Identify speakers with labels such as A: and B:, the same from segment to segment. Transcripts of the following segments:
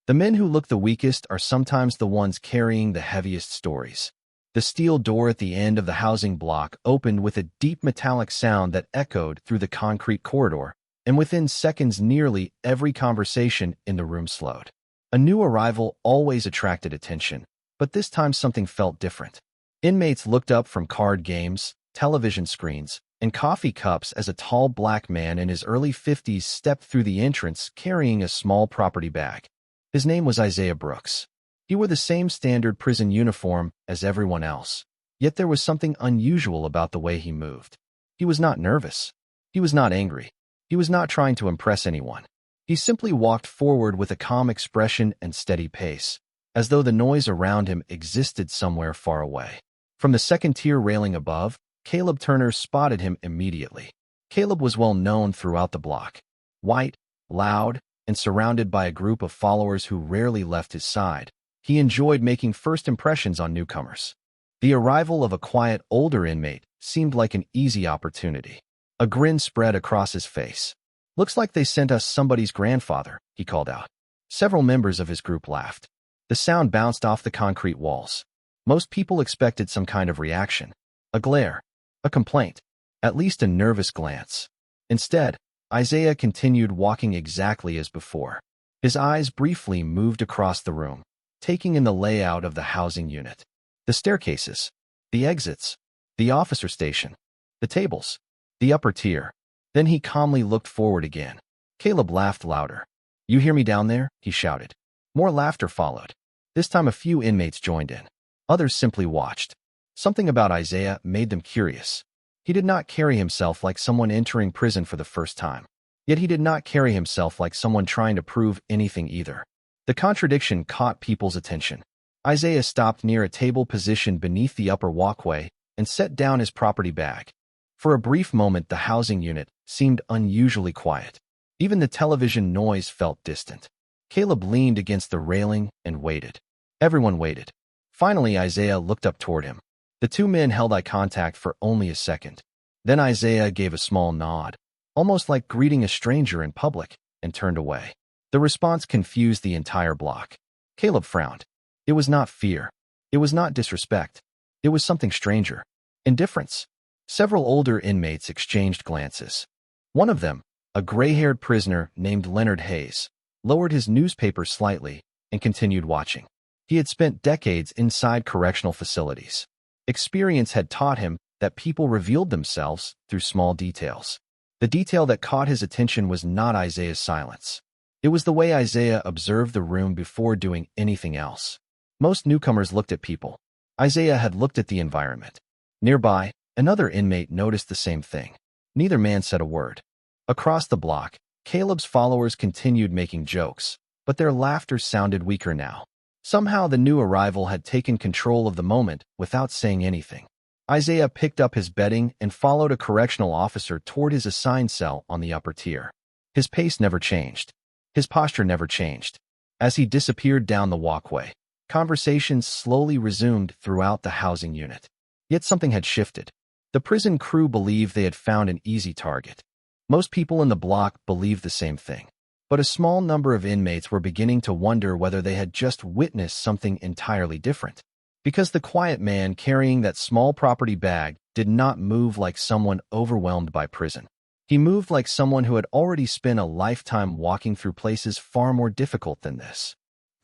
A: The men who look the weakest are sometimes the ones carrying the heaviest stories. The steel door at the end of the housing block opened with a deep metallic sound that echoed through the concrete corridor, and within seconds nearly every conversation in the room slowed. A new arrival always attracted attention, but this time something felt different. Inmates looked up from card games, television screens, and coffee cups as a tall black man in his early 50s stepped through the entrance carrying a small property bag. His name was Isaiah Brooks. He wore the same standard prison uniform as everyone else, yet there was something unusual about the way he moved. He was not nervous. He was not angry. He was not trying to impress anyone. He simply walked forward with a calm expression and steady pace, as though the noise around him existed somewhere far away. From the second-tier railing above, Caleb Turner spotted him immediately. Caleb was well known throughout the block. White, loud, and surrounded by a group of followers who rarely left his side, he enjoyed making first impressions on newcomers. The arrival of a quiet, older inmate seemed like an easy opportunity. A grin spread across his face. "Looks like they sent us somebody's grandfather," he called out. Several members of his group laughed. The sound bounced off the concrete walls. Most people expected some kind of reaction. A glare. A complaint. At least a nervous glance. Instead, Isaiah continued walking exactly as before. His eyes briefly moved across the room, taking in the layout of the housing unit. The staircases. The exits. The officer station. The tables. The upper tier. Then he calmly looked forward again. Caleb laughed louder. "You hear me down there?" he shouted. More laughter followed. This time a few inmates joined in. Others simply watched. Something about Isaiah made them curious. He did not carry himself like someone entering prison for the first time. Yet he did not carry himself like someone trying to prove anything either. The contradiction caught people's attention. Isaiah stopped near a table positioned beneath the upper walkway and set down his property bag. For a brief moment, the housing unit seemed unusually quiet. Even the television noise felt distant. Caleb leaned against the railing and waited. Everyone waited. Finally, Isaiah looked up toward him. The two men held eye contact for only a second. Then Isaiah gave a small nod, almost like greeting a stranger in public, and turned away. The response confused the entire block. Caleb frowned. It was not fear. It was not disrespect. It was something stranger. Indifference. Several older inmates exchanged glances. One of them, a gray-haired prisoner named Leonard Hayes, lowered his newspaper slightly and continued watching. He had spent decades inside correctional facilities. Experience had taught him that people revealed themselves through small details. The detail that caught his attention was not Isaiah's silence. It was the way Isaiah observed the room before doing anything else. Most newcomers looked at people. Isaiah had looked at the environment. Nearby, another inmate noticed the same thing. Neither man said a word. Across the block, Caleb's followers continued making jokes, but their laughter sounded weaker now. Somehow the new arrival had taken control of the moment without saying anything. Isaiah picked up his bedding and followed a correctional officer toward his assigned cell on the upper tier. His pace never changed. His posture never changed. As he disappeared down the walkway, conversations slowly resumed throughout the housing unit. Yet something had shifted. The prison crew believed they had found an easy target. Most people in the block believed the same thing. But a small number of inmates were beginning to wonder whether they had just witnessed something entirely different. Because the quiet man carrying that small property bag did not move like someone overwhelmed by prison. He moved like someone who had already spent a lifetime walking through places far more difficult than this.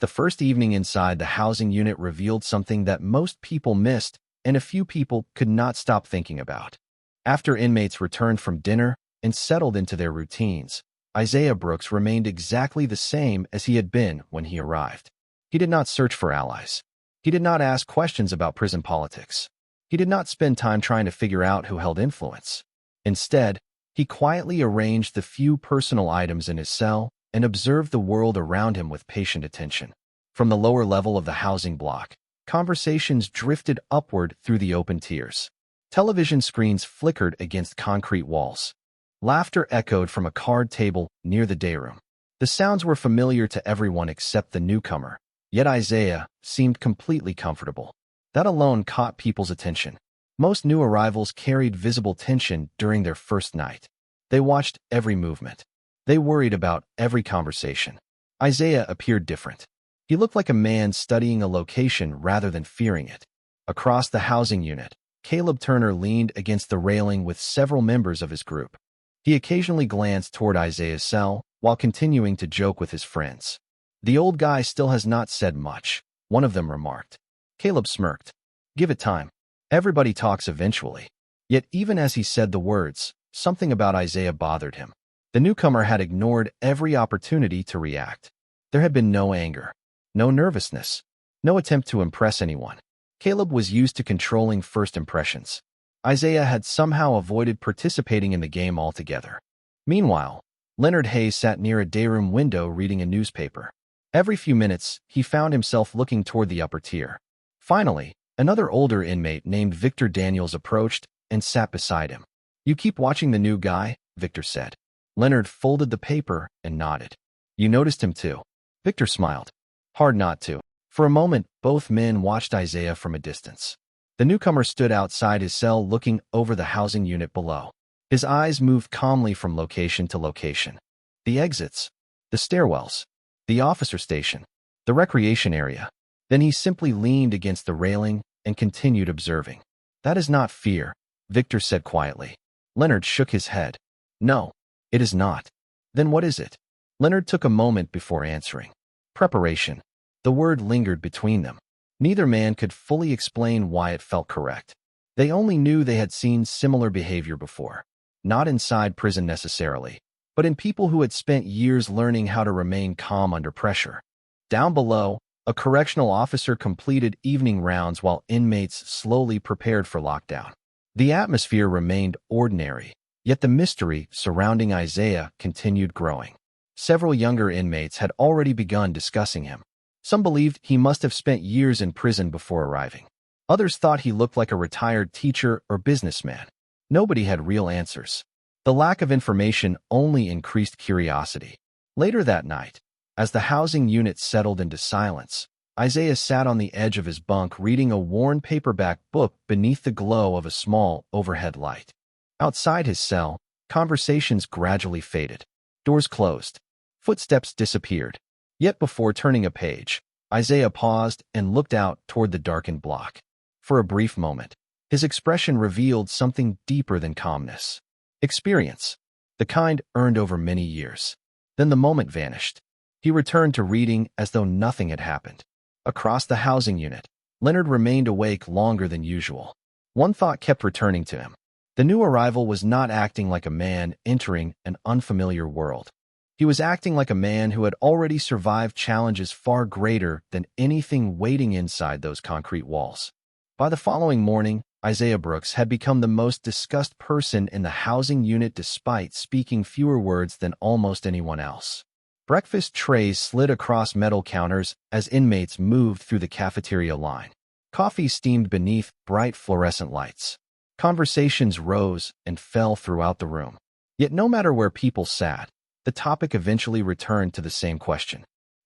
A: The first evening inside the housing unit revealed something that most people missed and a few people could not stop thinking about. After inmates returned from dinner and settled into their routines, Isaiah Brooks remained exactly the same as he had been when he arrived. He did not search for allies. He did not ask questions about prison politics. He did not spend time trying to figure out who held influence. Instead, he quietly arranged the few personal items in his cell and observed the world around him with patient attention. From the lower level of the housing block, conversations drifted upward through the open tiers. Television screens flickered against concrete walls. Laughter echoed from a card table near the day room. The sounds were familiar to everyone except the newcomer, yet Isaiah seemed completely comfortable. That alone caught people's attention. Most new arrivals carried visible tension during their first night. They watched every movement. They worried about every conversation. Isaiah appeared different. He looked like a man studying a location rather than fearing it. Across the housing unit, Caleb Turner leaned against the railing with several members of his group. He occasionally glanced toward Isaiah's cell while continuing to joke with his friends. "The old guy still has not said much," one of them remarked. Caleb smirked. "Give it time. Everybody talks eventually." Yet even as he said the words, something about Isaiah bothered him. The newcomer had ignored every opportunity to react. There had been no anger, no nervousness, no attempt to impress anyone. Caleb was used to controlling first impressions. Isaiah had somehow avoided participating in the game altogether. Meanwhile, Leonard Hayes sat near a dayroom window reading a newspaper. Every few minutes, he found himself looking toward the upper tier. Finally, another older inmate named Victor Daniels approached and sat beside him. "You keep watching the new guy?" Victor said. Leonard folded the paper and nodded. "You noticed him too?" Victor smiled. "Hard not to." For a moment, both men watched Isaiah from a distance. The newcomer stood outside his cell looking over the housing unit below. His eyes moved calmly from location to location. The exits, the stairwells, the officer station, the recreation area. Then he simply leaned against the railing and continued observing. "That is not fear," Victor said quietly. Leonard shook his head. "No, it is not." "Then what is it?" Leonard took a moment before answering. "Preparation." The word lingered between them. Neither man could fully explain why it felt correct. They only knew they had seen similar behavior before. Not inside prison necessarily, but in people who had spent years learning how to remain calm under pressure. Down below, a correctional officer completed evening rounds while inmates slowly prepared for lockdown. The atmosphere remained ordinary, yet the mystery surrounding Isaiah continued growing. Several younger inmates had already begun discussing him. Some believed he must have spent years in prison before arriving. Others thought he looked like a retired teacher or businessman. Nobody had real answers. The lack of information only increased curiosity. Later that night, as the housing unit settled into silence, Isaiah sat on the edge of his bunk reading a worn paperback book beneath the glow of a small overhead light. Outside his cell, conversations gradually faded. Doors closed. Footsteps disappeared. Yet before turning a page, Isaiah paused and looked out toward the darkened block. For a brief moment, his expression revealed something deeper than calmness. Experience, the kind earned over many years. Then the moment vanished. He returned to reading as though nothing had happened. Across the housing unit, Leonard remained awake longer than usual. One thought kept returning to him. The new arrival was not acting like a man entering an unfamiliar world. He was acting like a man who had already survived challenges far greater than anything waiting inside those concrete walls. By the following morning, Isaiah Brooks had become the most discussed person in the housing unit despite speaking fewer words than almost anyone else. Breakfast trays slid across metal counters as inmates moved through the cafeteria line. Coffee steamed beneath bright fluorescent lights. Conversations rose and fell throughout the room. Yet no matter where people sat, the topic eventually returned to the same question.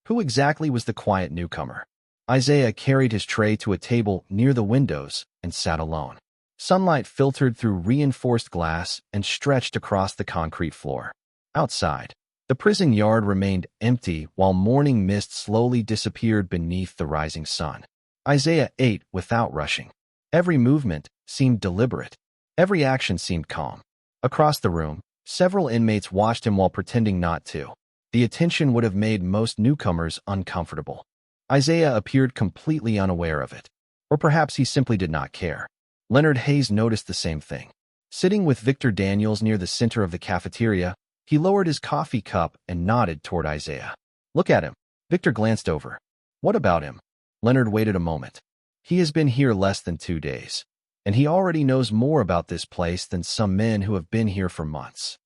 A: Who exactly was the quiet newcomer? Isaiah carried his tray to a table near the windows and sat alone. Sunlight filtered through reinforced glass and stretched across the concrete floor. Outside, the prison yard remained empty while morning mist slowly disappeared beneath the rising sun. Isaiah ate without rushing. Every movement seemed deliberate. Every action seemed calm. Across the room, several inmates watched him while pretending not to. The attention would have made most newcomers uncomfortable. Isaiah appeared completely unaware of it. Or perhaps he simply did not care. Leonard Hayes noticed the same thing. Sitting with Victor Daniels near the center of the cafeteria, he lowered his coffee cup and nodded toward Isaiah. "Look at him." Victor glanced over. "What about him?" Leonard waited a moment. "He has been here less than 2 days. And he already knows more about this place than some men who have been here for months."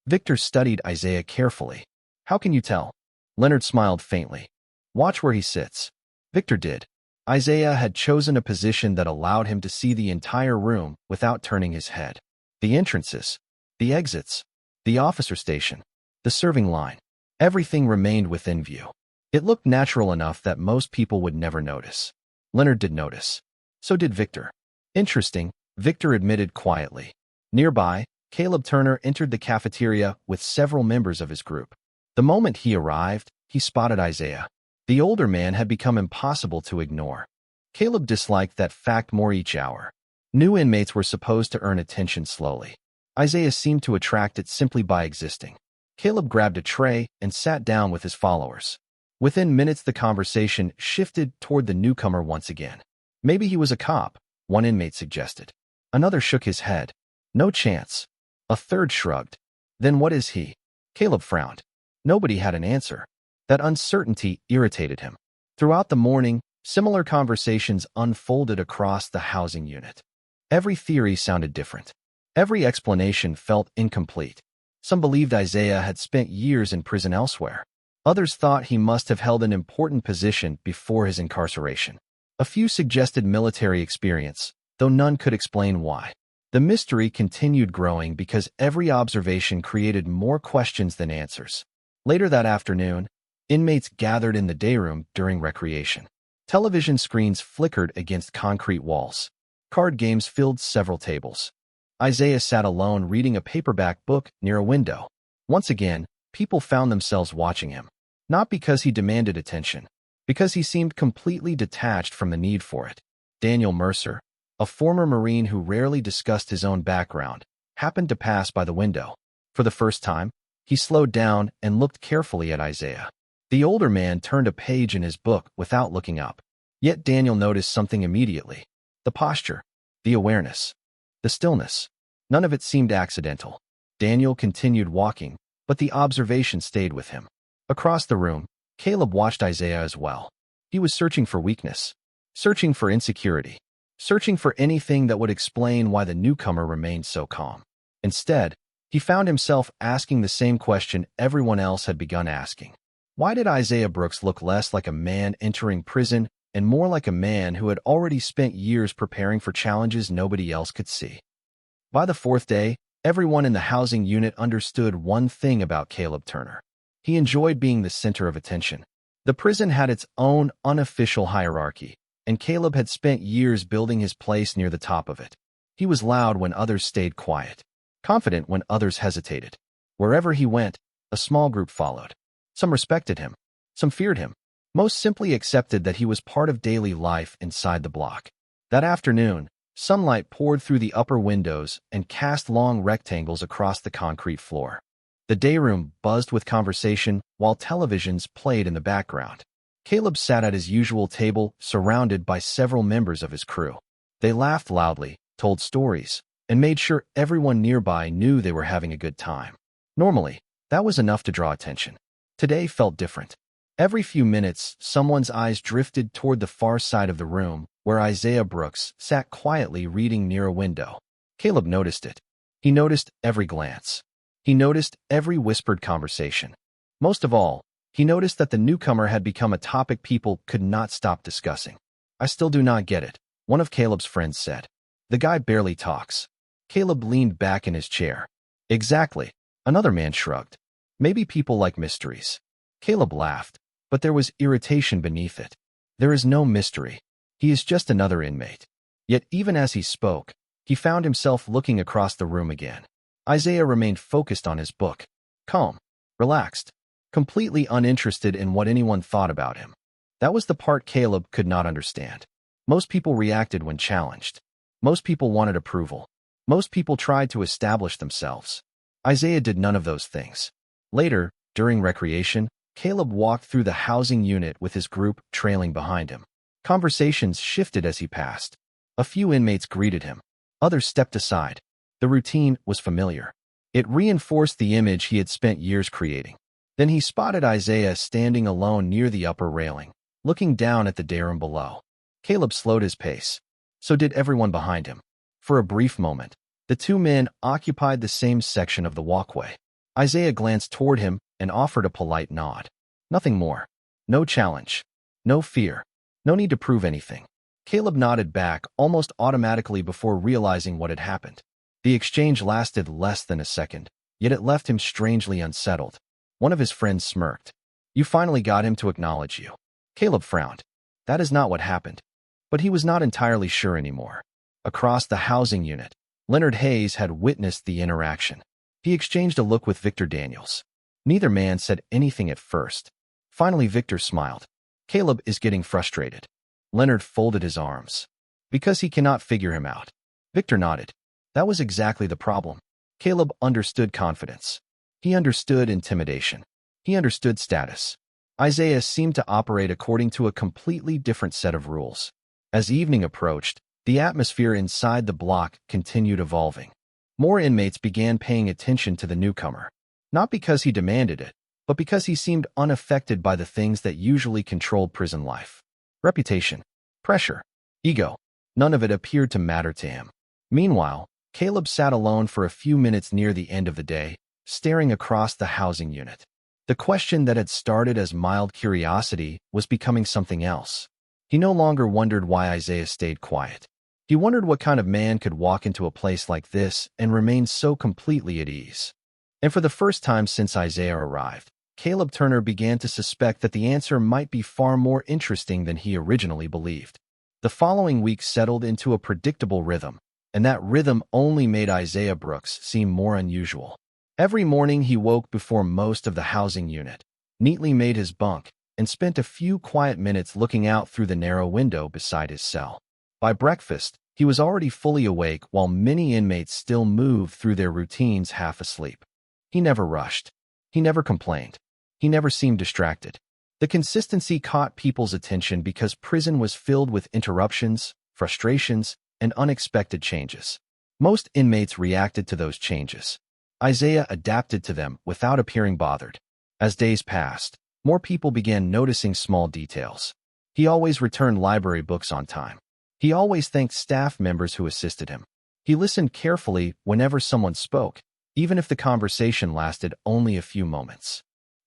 A: Victor studied Isaiah carefully. "How can you tell?" Leonard smiled faintly. "Watch where he sits." Victor did. Isaiah had chosen a position that allowed him to see the entire room without turning his head. The entrances, the exits, the officer station, the serving line, everything remained within view. It looked natural enough that most people would never notice. Leonard did notice. So did Victor. "Interesting," Victor admitted quietly. Nearby, Caleb Turner entered the cafeteria with several members of his group. The moment he arrived, he spotted Isaiah. The older man had become impossible to ignore. Caleb disliked that fact more each hour. New inmates were supposed to earn attention slowly. Isaiah seemed to attract it simply by existing. Caleb grabbed a tray and sat down with his followers. Within minutes, the conversation shifted toward the newcomer once again. Maybe he was a cop, one inmate suggested. Another shook his head. No chance. A third shrugged. Then what is he? Caleb frowned. Nobody had an answer. That uncertainty irritated him. Throughout the morning, similar conversations unfolded across the housing unit. Every theory sounded different. Every explanation felt incomplete. Some believed Isaiah had spent years in prison elsewhere. Others thought he must have held an important position before his incarceration. A few suggested military experience, though none could explain why. The mystery continued growing because every observation created more questions than answers. Later that afternoon, inmates gathered in the day room during recreation. Television screens flickered against concrete walls. Card games filled several tables. Isaiah sat alone reading a paperback book near a window. Once again, people found themselves watching him. Not because he demanded attention, because he seemed completely detached from the need for it. Daniel Mercer, a former Marine who rarely discussed his own background, happened to pass by the window. For the first time, he slowed down and looked carefully at Isaiah. The older man turned a page in his book without looking up. Yet Daniel noticed something immediately. The posture, the awareness, the stillness. None of it seemed accidental. Daniel continued walking, but the observation stayed with him. Across the room, Caleb watched Isaiah as well. He was searching for weakness, searching for insecurity, searching for anything that would explain why the newcomer remained so calm. Instead, he found himself asking the same question everyone else had begun asking. Why did Isaiah Brooks look less like a man entering prison and more like a man who had already spent years preparing for challenges nobody else could see? By the fourth day, everyone in the housing unit understood one thing about Caleb Turner. He enjoyed being the center of attention. The prison had its own unofficial hierarchy, and Caleb had spent years building his place near the top of it. He was loud when others stayed quiet, confident when others hesitated. Wherever he went, a small group followed. Some respected him, some feared him. Most simply accepted that he was part of daily life inside the block. That afternoon, sunlight poured through the upper windows and cast long rectangles across the concrete floor. The day room buzzed with conversation while televisions played in the background. Caleb sat at his usual table, surrounded by several members of his crew. They laughed loudly, told stories, and made sure everyone nearby knew they were having a good time. Normally, that was enough to draw attention. Today felt different. Every few minutes, someone's eyes drifted toward the far side of the room, where Isaiah Brooks sat quietly reading near a window. Caleb noticed it. He noticed every glance. He noticed every whispered conversation. Most of all, he noticed that the newcomer had become a topic people could not stop discussing. "I still do not get it," one of Caleb's friends said. "The guy barely talks." Caleb leaned back in his chair. "Exactly," another man shrugged. "Maybe people like mysteries." Caleb laughed, but there was irritation beneath it. "There is no mystery. He is just another inmate." Yet even as he spoke, he found himself looking across the room again. Isaiah remained focused on his book, calm, relaxed, completely uninterested in what anyone thought about him. That was the part Caleb could not understand. Most people reacted when challenged. Most people wanted approval. Most people tried to establish themselves. Isaiah did none of those things. Later, during recreation, Caleb walked through the housing unit with his group trailing behind him. Conversations shifted as he passed. A few inmates greeted him. Others stepped aside. The routine was familiar. It reinforced the image he had spent years creating. Then he spotted Isaiah standing alone near the upper railing, looking down at the day room below. Caleb slowed his pace. So did everyone behind him. For a brief moment, the two men occupied the same section of the walkway. Isaiah glanced toward him and offered a polite nod. Nothing more. No challenge. No fear. No need to prove anything. Caleb nodded back almost automatically before realizing what had happened. The exchange lasted less than a second, yet it left him strangely unsettled. One of his friends smirked. "You finally got him to acknowledge you." Caleb frowned. That is not what happened. But he was not entirely sure anymore. Across the housing unit, Leonard Hayes had witnessed the interaction. He exchanged a look with Victor Daniels. Neither man said anything at first. Finally, Victor smiled. Caleb is getting frustrated. Leonard folded his arms. Because he cannot figure him out. Victor nodded. That was exactly the problem. Caleb understood confidence. He understood intimidation. He understood status. Isaiah seemed to operate according to a completely different set of rules. As evening approached, the atmosphere inside the block continued evolving. More inmates began paying attention to the newcomer. Not because he demanded it, but because he seemed unaffected by the things that usually controlled prison life. Reputation, pressure, ego. None of it appeared to matter to him. Meanwhile, Caleb sat alone for a few minutes near the end of the day, staring across the housing unit. The question that had started as mild curiosity was becoming something else. He no longer wondered why Isaiah stayed quiet. He wondered what kind of man could walk into a place like this and remain so completely at ease. And for the first time since Isaiah arrived, Caleb Turner began to suspect that the answer might be far more interesting than he originally believed. The following week settled into a predictable rhythm, and that rhythm only made Isaiah Brooks seem more unusual. Every morning he woke before most of the housing unit, neatly made his bunk, and spent a few quiet minutes looking out through the narrow window beside his cell. By breakfast, he was already fully awake while many inmates still moved through their routines half asleep. He never rushed. He never complained. He never seemed distracted. The consistency caught people's attention because prison was filled with interruptions, frustrations, and unexpected changes. Most inmates reacted to those changes. Isaiah adapted to them without appearing bothered. As days passed, more people began noticing small details. He always returned library books on time. He always thanked staff members who assisted him. He listened carefully whenever someone spoke, even if the conversation lasted only a few moments.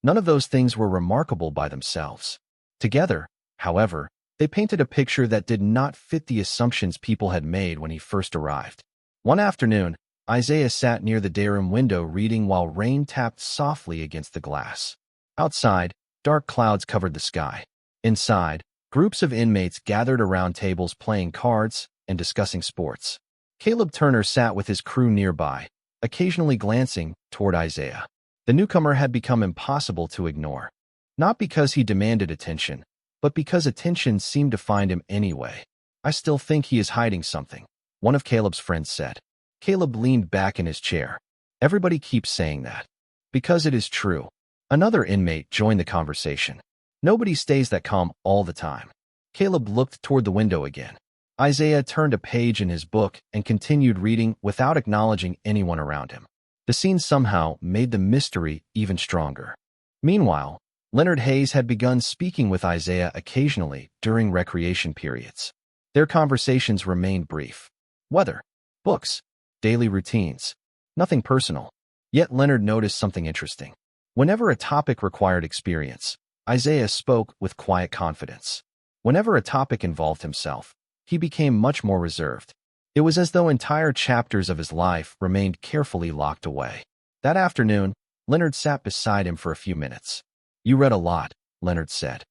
A: None of those things were remarkable by themselves. Together, however, they painted a picture that did not fit the assumptions people had made when he first arrived. One afternoon, Isaiah sat near the dayroom window reading while rain tapped softly against the glass. Outside, dark clouds covered the sky. Inside, groups of inmates gathered around tables playing cards and discussing sports. Caleb Turner sat with his crew nearby, occasionally glancing toward Isaiah. The newcomer had become impossible to ignore. Not because he demanded attention, but because attention seemed to find him anyway. I still think he is hiding something, one of Caleb's friends said. Caleb leaned back in his chair. Everybody keeps saying that. Because it is true. Another inmate joined the conversation. Nobody stays that calm all the time. Caleb looked toward the window again. Isaiah turned a page in his book and continued reading without acknowledging anyone around him. The scene somehow made the mystery even stronger. Meanwhile, Leonard Hayes had begun speaking with Isaiah occasionally during recreation periods. Their conversations remained brief. Weather, books, daily routines. Nothing personal. Yet Leonard noticed something interesting. Whenever a topic required experience, Isaiah spoke with quiet confidence. Whenever a topic involved himself, he became much more reserved. It was as though entire chapters of his life remained carefully locked away. That afternoon, Leonard sat beside him for a few minutes. You read a lot, Leonard said.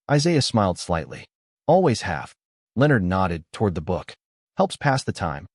A: Isaiah smiled slightly. Always have. Leonard nodded toward the book. Helps pass the time.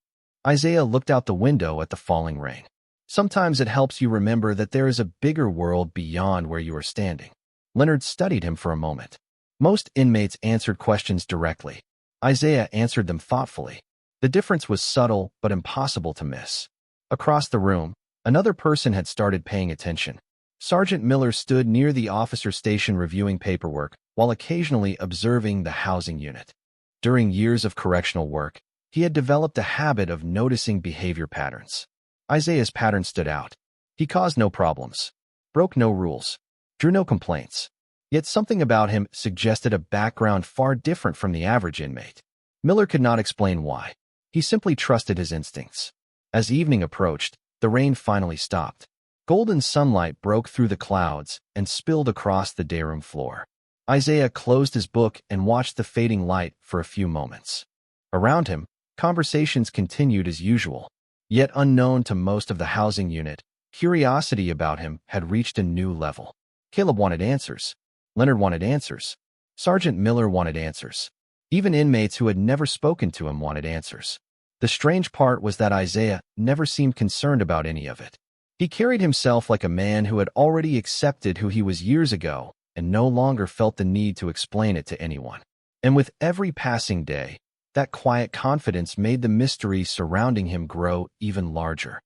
A: Isaiah looked out the window at the falling rain. Sometimes it helps you remember that there is a bigger world beyond where you are standing. Leonard studied him for a moment. Most inmates answered questions directly. Isaiah answered them thoughtfully. The difference was subtle but impossible to miss. Across the room, another person had started paying attention. Sergeant Miller stood near the officer station reviewing paperwork while occasionally observing the housing unit. During years of correctional work, he had developed a habit of noticing behavior patterns. Isaiah's pattern stood out. He caused no problems, broke no rules, drew no complaints. Yet something about him suggested a background far different from the average inmate. Miller could not explain why. He simply trusted his instincts. As evening approached, the rain finally stopped. Golden sunlight broke through the clouds and spilled across the dayroom floor. Isaiah closed his book and watched the fading light for a few moments. Around him, conversations continued as usual. Yet unknown to most of the housing unit, curiosity about him had reached a new level. Caleb wanted answers. Leonard wanted answers. Sergeant Miller wanted answers. Even inmates who had never spoken to him wanted answers. The strange part was that Isaiah never seemed concerned about any of it. He carried himself like a man who had already accepted who he was years ago and no longer felt the need to explain it to anyone. And with every passing day, that quiet confidence made the mystery surrounding him grow even larger.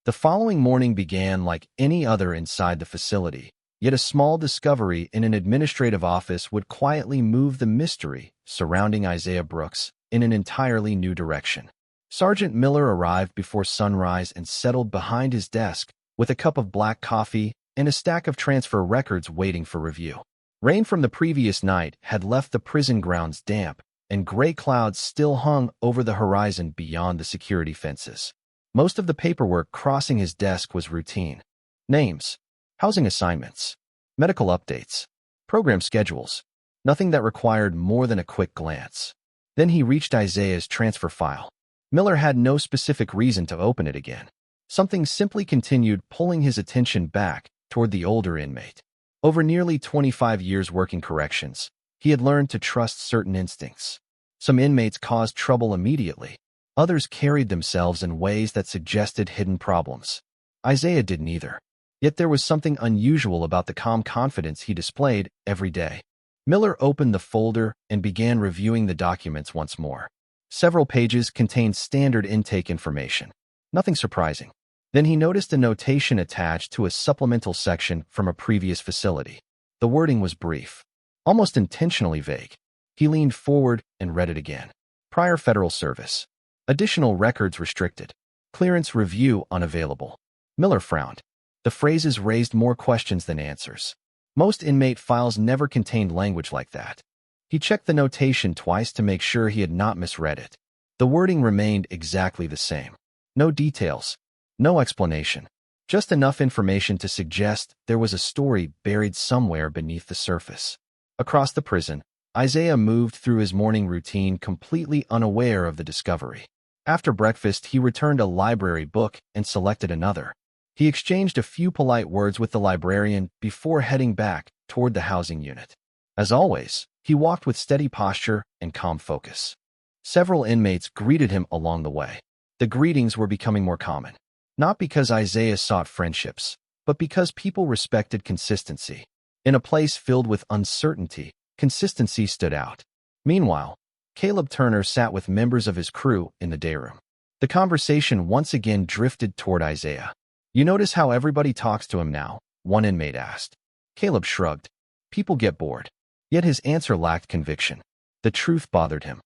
A: The following morning began like any other inside the facility, yet a small discovery in an administrative office would quietly move the mystery surrounding Isaiah Brooks in an entirely new direction. Sergeant Miller arrived before sunrise and settled behind his desk with a cup of black coffee and a stack of transfer records waiting for review. Rain from the previous night had left the prison grounds damp, and gray clouds still hung over the horizon beyond the security fences. Most of the paperwork crossing his desk was routine. Names, housing assignments, medical updates, program schedules. Nothing that required more than a quick glance. Then he reached Isaiah's transfer file. Miller had no specific reason to open it again. Something simply continued pulling his attention back toward the older inmate. Over nearly 25 years working corrections, he had learned to trust certain instincts. Some inmates caused trouble immediately. Others carried themselves in ways that suggested hidden problems. Isaiah didn't either. Yet there was something unusual about the calm confidence he displayed every day. Miller opened the folder and began reviewing the documents once more. Several pages contained standard intake information. Nothing surprising. Then he noticed a notation attached to a supplemental section from a previous facility. The wording was brief, almost intentionally vague. He leaned forward and read it again. Prior federal service. Additional records restricted. Clearance review unavailable. Miller frowned. The phrases raised more questions than answers. Most inmate files never contained language like that. He checked the notation twice to make sure he had not misread it. The wording remained exactly the same. No details, no explanation, just enough information to suggest there was a story buried somewhere beneath the surface. Across the prison, Isaiah moved through his morning routine completely unaware of the discovery. After breakfast, he returned a library book and selected another. He exchanged a few polite words with the librarian before heading back toward the housing unit. As always, he walked with steady posture and calm focus. Several inmates greeted him along the way. The greetings were becoming more common, not because Isaiah sought friendships, but because people respected consistency. In a place filled with uncertainty, consistency stood out. Meanwhile, Caleb Turner sat with members of his crew in the day room. The conversation once again drifted toward Isaiah. "You notice how everybody talks to him now?" one inmate asked. Caleb shrugged. People get bored. Yet his answer lacked conviction. The truth bothered him.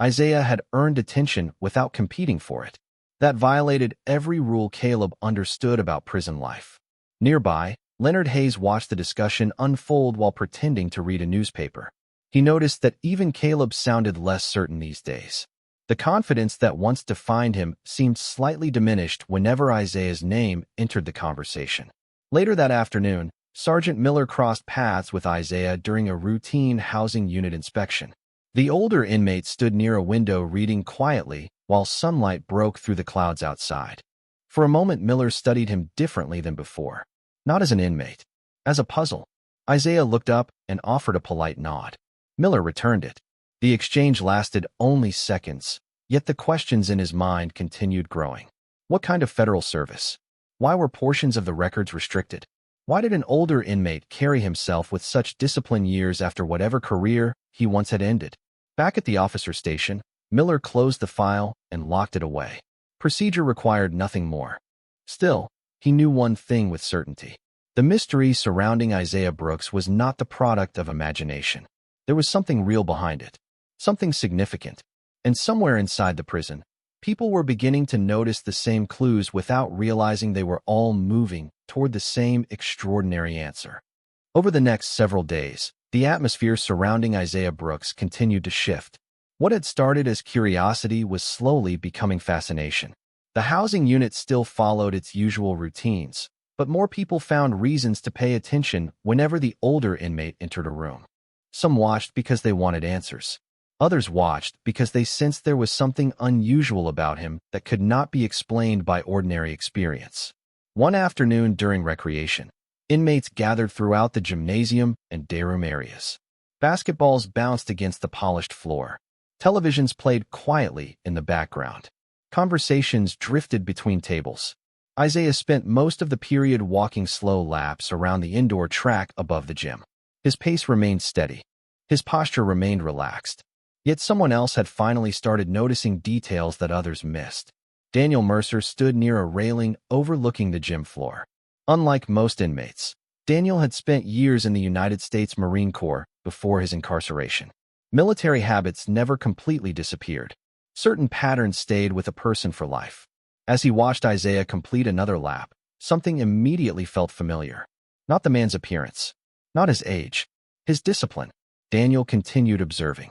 A: Isaiah had earned attention without competing for it. That violated every rule Caleb understood about prison life. Nearby, Leonard Hayes watched the discussion unfold while pretending to read a newspaper. He noticed that even Caleb sounded less certain these days. The confidence that once defined him seemed slightly diminished whenever Isaiah's name entered the conversation. Later that afternoon, Sergeant Miller crossed paths with Isaiah during a routine housing unit inspection. The older inmate stood near a window reading quietly while sunlight broke through the clouds outside. For a moment, Miller studied him differently than before. Not as an inmate, as a puzzle. Isaiah looked up and offered a polite nod. Miller returned it. The exchange lasted only seconds, yet the questions in his mind continued growing. What kind of federal service? Why were portions of the records restricted? Why did an older inmate carry himself with such discipline years after whatever career he once had ended? Back at the officer station, Miller closed the file and locked it away. Procedure required nothing more. Still, he knew one thing with certainty. The mystery surrounding Isaiah Brooks was not the product of imagination. There was something real behind it, something significant. And somewhere inside the prison, people were beginning to notice the same clues without realizing they were all moving toward the same extraordinary answer. Over the next several days, the atmosphere surrounding Isaiah Brooks continued to shift. What had started as curiosity was slowly becoming fascination. The housing unit still followed its usual routines, but more people found reasons to pay attention whenever the older inmate entered a room. Some watched because they wanted answers. Others watched because they sensed there was something unusual about him that could not be explained by ordinary experience. One afternoon during recreation, inmates gathered throughout the gymnasium and dayroom areas. Basketballs bounced against the polished floor. Televisions played quietly in the background. Conversations drifted between tables. Isaiah spent most of the period walking slow laps around the indoor track above the gym. His pace remained steady. His posture remained relaxed. Yet someone else had finally started noticing details that others missed. Daniel Mercer stood near a railing overlooking the gym floor. Unlike most inmates, Daniel had spent years in the United States Marine Corps before his incarceration. Military habits never completely disappeared. Certain patterns stayed with a person for life. As he watched Isaiah complete another lap, something immediately felt familiar. Not the man's appearance, not his age, his discipline. Daniel continued observing.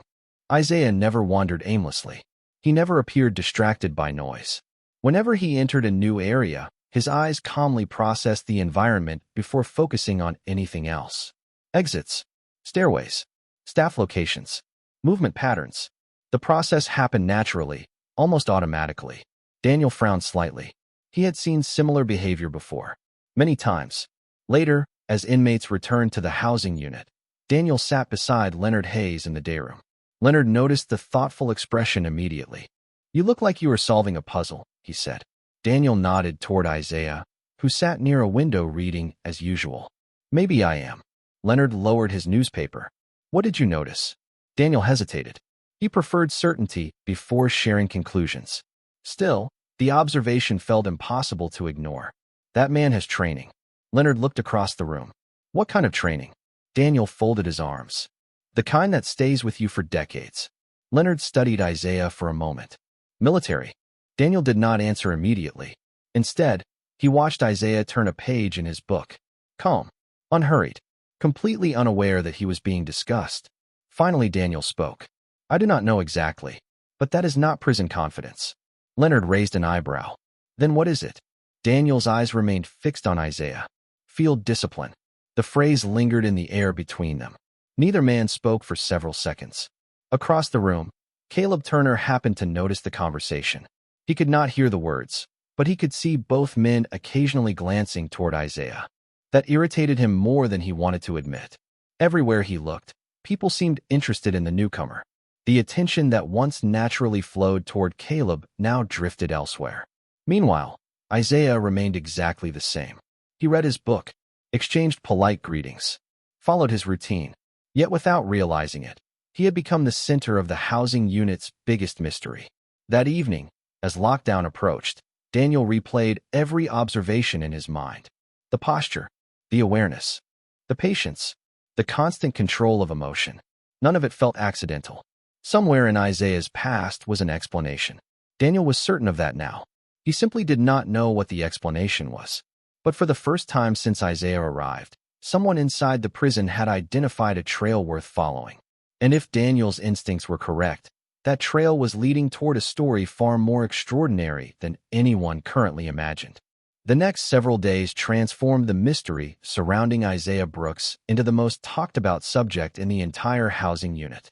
A: Isaiah never wandered aimlessly. He never appeared distracted by noise. Whenever he entered a new area, his eyes calmly processed the environment before focusing on anything else. Exits, stairways, staff locations, movement patterns. The process happened naturally, almost automatically. Daniel frowned slightly. He had seen similar behavior before, many times. Later, as inmates returned to the housing unit, Daniel sat beside Leonard Hayes in the day room. Leonard noticed the thoughtful expression immediately. "You look like you are solving a puzzle," he said. Daniel nodded toward Isaiah, who sat near a window reading as usual. "Maybe I am." Leonard lowered his newspaper. "What did you notice?" Daniel hesitated. He preferred certainty before sharing conclusions. Still, the observation felt impossible to ignore. "That man has training." Leonard looked across the room. "What kind of training?" Daniel folded his arms. "The kind that stays with you for decades." Leonard studied Isaiah for a moment. "Military." Daniel did not answer immediately. Instead, he watched Isaiah turn a page in his book. Calm, unhurried, completely unaware that he was being discussed. Finally, Daniel spoke. "I do not know exactly, but that is not prison confidence." Leonard raised an eyebrow. "Then what is it?" Daniel's eyes remained fixed on Isaiah. "Field discipline." The phrase lingered in the air between them. Neither man spoke for several seconds. Across the room, Caleb Turner happened to notice the conversation. He could not hear the words, but he could see both men occasionally glancing toward Isaiah. That irritated him more than he wanted to admit. Everywhere he looked, people seemed interested in the newcomer. The attention that once naturally flowed toward Caleb now drifted elsewhere. Meanwhile, Isaiah remained exactly the same. He read his book, exchanged polite greetings, followed his routine. Yet without realizing it, he had become the center of the housing unit's biggest mystery. That evening, as lockdown approached, Daniel replayed every observation in his mind. The posture, the awareness, the patience, the constant control of emotion. None of it felt accidental. Somewhere in Isaiah's past was an explanation. Daniel was certain of that now. He simply did not know what the explanation was. But for the first time since Isaiah arrived, someone inside the prison had identified a trail worth following. And if Daniel's instincts were correct, that trail was leading toward a story far more extraordinary than anyone currently imagined. The next several days transformed the mystery surrounding Isaiah Brooks into the most talked-about subject in the entire housing unit.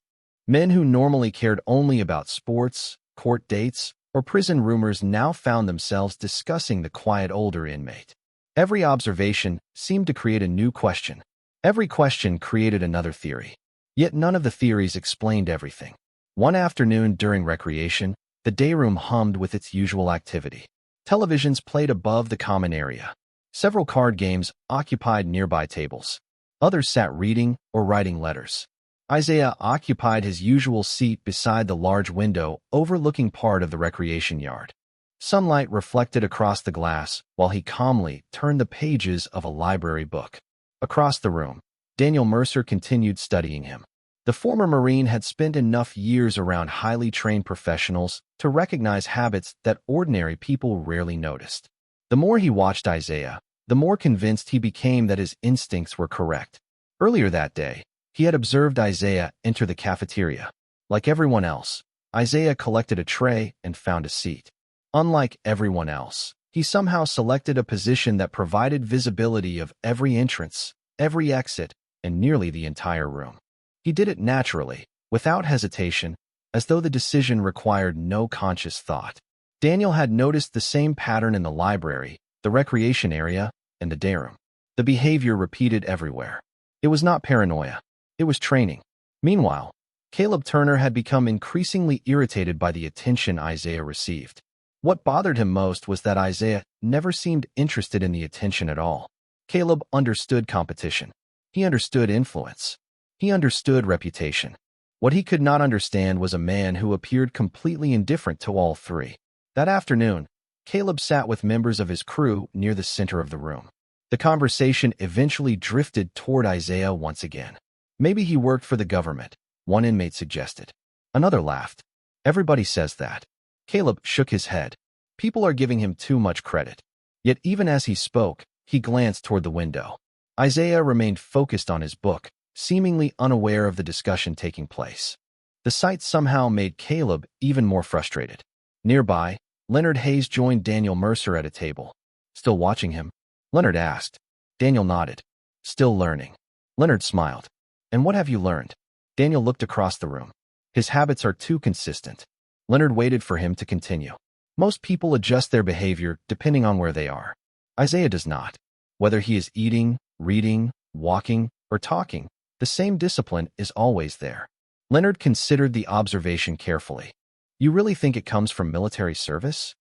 A: Men who normally cared only about sports, court dates, or prison rumors now found themselves discussing the quiet older inmate. Every observation seemed to create a new question. Every question created another theory. Yet none of the theories explained everything. One afternoon during recreation, the day room hummed with its usual activity. Televisions played above the common area. Several card games occupied nearby tables. Others sat reading or writing letters. Isaiah occupied his usual seat beside the large window overlooking part of the recreation yard. Sunlight reflected across the glass while he calmly turned the pages of a library book. Across the room, Daniel Mercer continued studying him. The former Marine had spent enough years around highly trained professionals to recognize habits that ordinary people rarely noticed. The more he watched Isaiah, the more convinced he became that his instincts were correct. Earlier that day, he had observed Isaiah enter the cafeteria. Like everyone else, Isaiah collected a tray and found a seat. Unlike everyone else, he somehow selected a position that provided visibility of every entrance, every exit, and nearly the entire room. He did it naturally, without hesitation, as though the decision required no conscious thought. Daniel had noticed the same pattern in the library, the recreation area, and the day room. The behavior repeated everywhere. It was not paranoia. It was training. Meanwhile, Caleb Turner had become increasingly irritated by the attention Isaiah received. What bothered him most was that Isaiah never seemed interested in the attention at all. Caleb understood competition. He understood influence. He understood reputation. What he could not understand was a man who appeared completely indifferent to all three. That afternoon, Caleb sat with members of his crew near the center of the room. The conversation eventually drifted toward Isaiah once again. Maybe he worked for the government, one inmate suggested. Another laughed. Everybody says that. Caleb shook his head. People are giving him too much credit. Yet even as he spoke, he glanced toward the window. Isaiah remained focused on his book, seemingly unaware of the discussion taking place. The sight somehow made Caleb even more frustrated. Nearby, Leonard Hayes joined Daniel Mercer at a table. Still watching him? Leonard asked. Daniel nodded. Still learning. Leonard smiled. And what have you learned? Daniel looked across the room. His habits are too consistent. Leonard waited for him to continue. Most people adjust their behavior depending on where they are. Isaiah does not. Whether he is eating, reading, walking, or talking, the same discipline is always there. Leonard considered the observation carefully. You really think it comes from military service?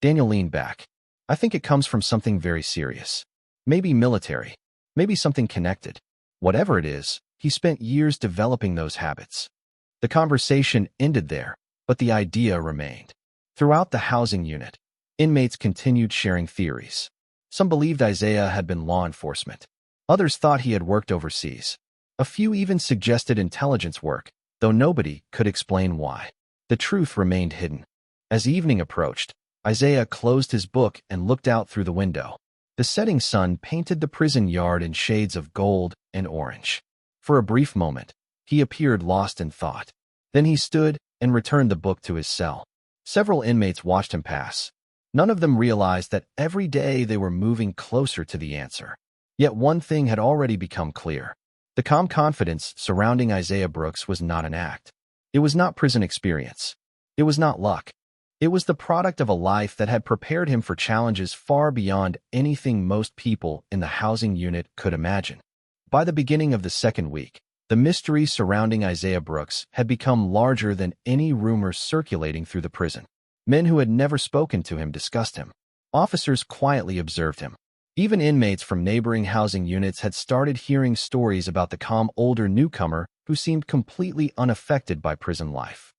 A: Daniel leaned back. I think it comes from something very serious. Maybe military. Maybe something connected. Whatever it is, he spent years developing those habits. The conversation ended there, but the idea remained. Throughout the housing unit, inmates continued sharing theories. Some believed Isaiah had been law enforcement. Others thought he had worked overseas. A few even suggested intelligence work, though nobody could explain why. The truth remained hidden. As evening approached, Isaiah closed his book and looked out through the window. The setting sun painted the prison yard in shades of gold and orange. For a brief moment, he appeared lost in thought. Then he stood and returned the book to his cell. Several inmates watched him pass. None of them realized that every day they were moving closer to the answer. Yet one thing had already become clear. The calm confidence surrounding Isaiah Brooks was not an act. It was not prison experience. It was not luck. It was the product of a life that had prepared him for challenges far beyond anything most people in the housing unit could imagine. By the beginning of the second week, the mystery surrounding Isaiah Brooks had become larger than any rumors circulating through the prison. Men who had never spoken to him discussed him. Officers quietly observed him. Even inmates from neighboring housing units had started hearing stories about the calm older newcomer who seemed completely unaffected by prison life.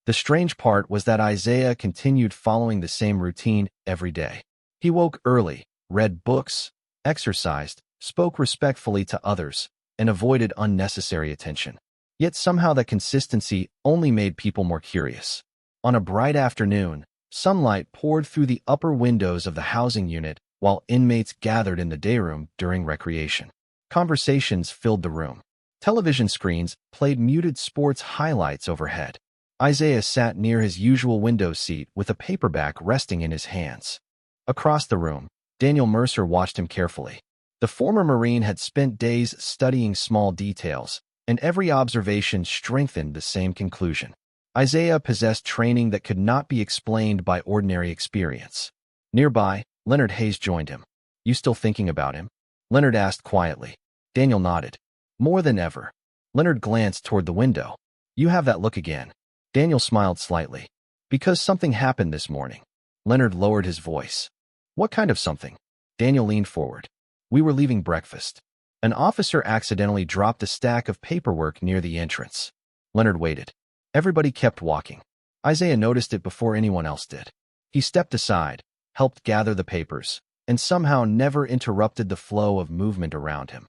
A: The strange part was that Isaiah continued following the same routine every day. He woke early, read books, exercised, spoke respectfully to others, and avoided unnecessary attention. Yet somehow that consistency only made people more curious. On a bright afternoon, sunlight poured through the upper windows of the housing unit while inmates gathered in the dayroom during recreation. Conversations filled the room. Television screens played muted sports highlights overhead. Isaiah sat near his usual window seat with a paperback resting in his hands. Across the room, Daniel Mercer watched him carefully. The former Marine had spent days studying small details, and every observation strengthened the same conclusion. Isaiah possessed training that could not be explained by ordinary experience. Nearby, Leonard Hayes joined him. You still thinking about him? Leonard asked quietly. Daniel nodded. More than ever. Leonard glanced toward the window. You have that look again. Daniel smiled slightly. Because something happened this morning. Leonard lowered his voice. What kind of something? Daniel leaned forward. We were leaving breakfast. An officer accidentally dropped a stack of paperwork near the entrance. Leonard waited. Everybody kept walking. Isaiah noticed it before anyone else did. He stepped aside, helped gather the papers, and somehow never interrupted the flow of movement around him.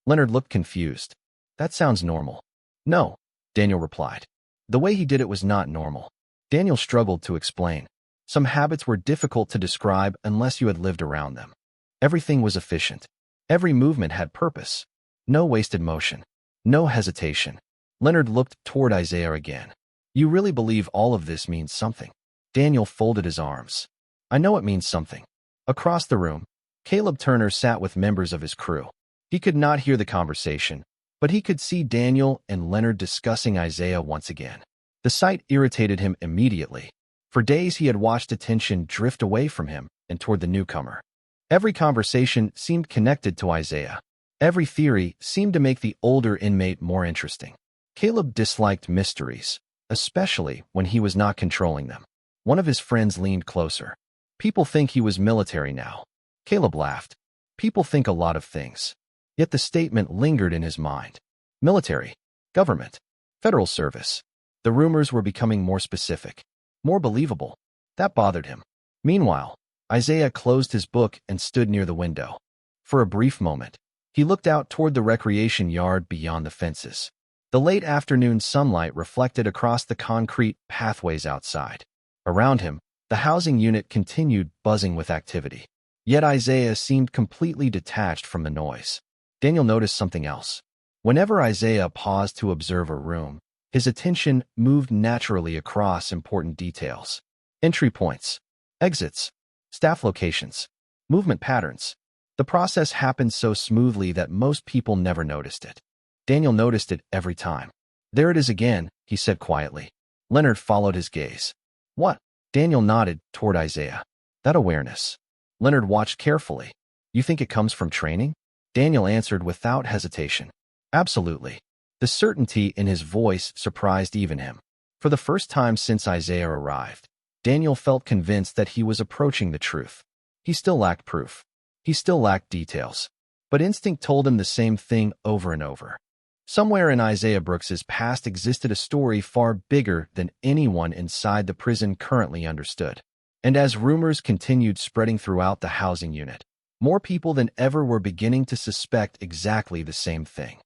A: Leonard looked confused. That sounds normal. No, Daniel replied. The way he did it was not normal. Daniel struggled to explain. Some habits were difficult to describe unless you had lived around them. Everything was efficient. Every movement had purpose. No wasted motion. No hesitation. Leonard looked toward Isaiah again. You really believe all of this means something? Daniel folded his arms. I know it means something. Across the room, Caleb Turner sat with members of his crew. He could not hear the conversation, but he could see Daniel and Leonard discussing Isaiah once again. The sight irritated him immediately. For days he had watched attention drift away from him and toward the newcomer. Every conversation seemed connected to Isaiah. Every theory seemed to make the older inmate more interesting. Caleb disliked mysteries, especially when he was not controlling them. One of his friends leaned closer. People think he was military now. Caleb laughed. People think a lot of things. Yet the statement lingered in his mind. Military, government, federal service. The rumors were becoming more specific, more believable. That bothered him. Meanwhile, Isaiah closed his book and stood near the window. For a brief moment, he looked out toward the recreation yard beyond the fences. The late afternoon sunlight reflected across the concrete pathways outside. Around him, the housing unit continued buzzing with activity. Yet Isaiah seemed completely detached from the noise. Daniel noticed something else. Whenever Isaiah paused to observe a room, his attention moved naturally across important details. Entry points, exits, staff locations, movement patterns. The process happened so smoothly that most people never noticed it. Daniel noticed it every time. There it is again, he said quietly. Leonard followed his gaze. What? Daniel nodded toward Isaiah. That awareness. Leonard watched carefully. You think it comes from training? Daniel answered without hesitation. Absolutely. The certainty in his voice surprised even him. For the first time since Isaiah arrived, Daniel felt convinced that he was approaching the truth. He still lacked proof. He still lacked details. But instinct told him the same thing over and over. Somewhere in Isaiah Brooks's past existed a story far bigger than anyone inside the prison currently understood. And as rumors continued spreading throughout the housing unit, more people than ever were beginning to suspect exactly the same thing.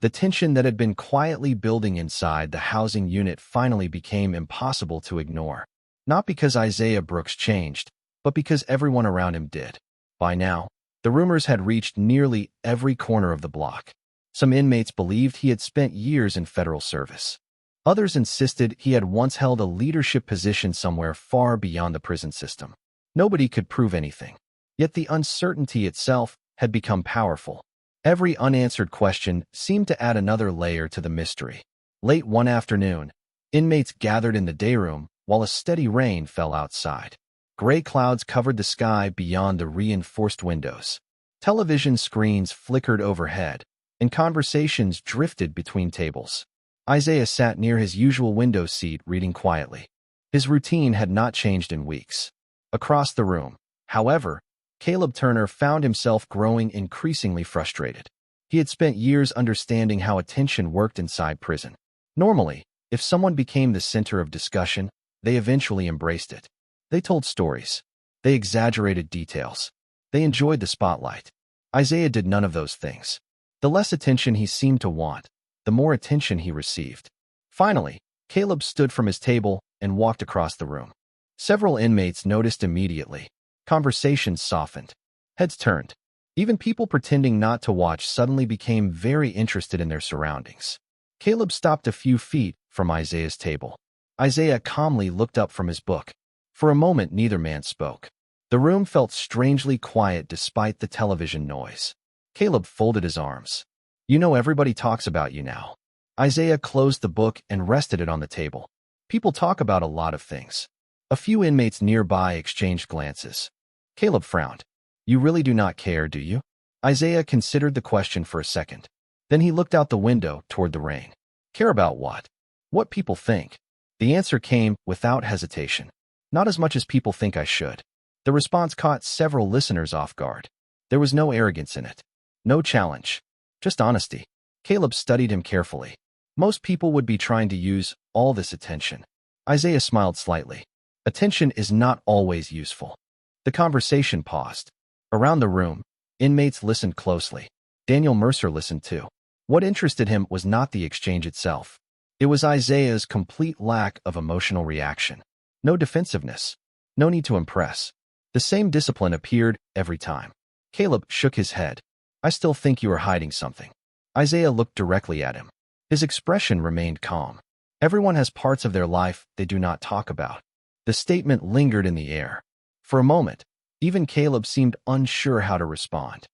A: The tension that had been quietly building inside the housing unit finally became impossible to ignore. Not because Isaiah Brooks changed, but because everyone around him did. By now, the rumors had reached nearly every corner of the block. Some inmates believed he had spent years in federal service. Others insisted he had once held a leadership position somewhere far beyond the prison system. Nobody could prove anything. Yet the uncertainty itself had become powerful. Every unanswered question seemed to add another layer to the mystery. Late one afternoon, inmates gathered in the day room while a steady rain fell outside. Gray clouds covered the sky beyond the reinforced windows. Television screens flickered overhead, and conversations drifted between tables. Isaiah sat near his usual window seat reading quietly. His routine had not changed in weeks. Across the room, however, Caleb Turner found himself growing increasingly frustrated. He had spent years understanding how attention worked inside prison. Normally, if someone became the center of discussion, they eventually embraced it. They told stories. They exaggerated details. They enjoyed the spotlight. Isaiah did none of those things. The less attention he seemed to want, the more attention he received. Finally, Caleb stood from his table and walked across the room. Several inmates noticed immediately. Conversations softened. Heads turned. Even people pretending not to watch suddenly became very interested in their surroundings. Caleb stopped a few feet from Isaiah's table. Isaiah calmly looked up from his book. For a moment, neither man spoke. The room felt strangely quiet despite the television noise. Caleb folded his arms. You know, everybody talks about you now. Isaiah closed the book and rested it on the table. People talk about a lot of things. A few inmates nearby exchanged glances. Caleb frowned. You really do not care, do you? Isaiah considered the question for a second. Then he looked out the window toward the rain. Care about what? What people think. The answer came without hesitation. Not as much as people think I should. The response caught several listeners off guard. There was no arrogance in it. No challenge. Just honesty. Caleb studied him carefully. Most people would be trying to use all this attention. Isaiah smiled slightly. Attention is not always useful. The conversation paused. Around the room, inmates listened closely. Daniel Mercer listened too. What interested him was not the exchange itself. It was Isaiah's complete lack of emotional reaction. No defensiveness. No need to impress. The same discipline appeared every time. Caleb shook his head. I still think you are hiding something. Isaiah looked directly at him. His expression remained calm. Everyone has parts of their life they do not talk about. The statement lingered in the air. For a moment, even Caleb seemed unsure how to respond.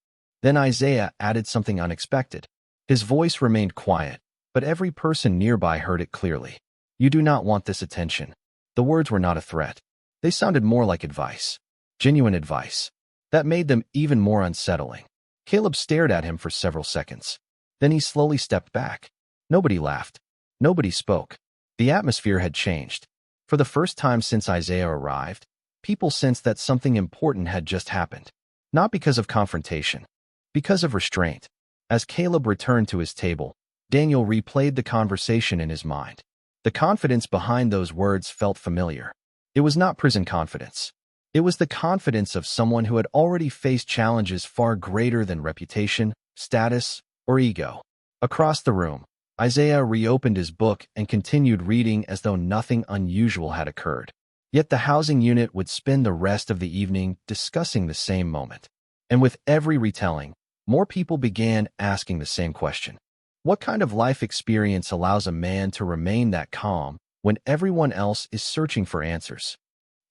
A: Then Isaiah added something unexpected. His voice remained quiet, but every person nearby heard it clearly. You do not want this attention. The words were not a threat. They sounded more like advice. Genuine advice. That made them even more unsettling. Caleb stared at him for several seconds. Then he slowly stepped back. Nobody laughed. Nobody spoke. The atmosphere had changed. For the first time since Isaiah arrived, people sensed that something important had just happened. Not because of confrontation. Because of restraint. As Caleb returned to his table, Daniel replayed the conversation in his mind. The confidence behind those words felt familiar. It was not prison confidence. It was the confidence of someone who had already faced challenges far greater than reputation, status, or ego. Across the room, Isaiah reopened his book and continued reading as though nothing unusual had occurred. Yet the housing unit would spend the rest of the evening discussing the same moment. And with every retelling, more people began asking the same question. What kind of life experience allows a man to remain that calm when everyone else is searching for answers?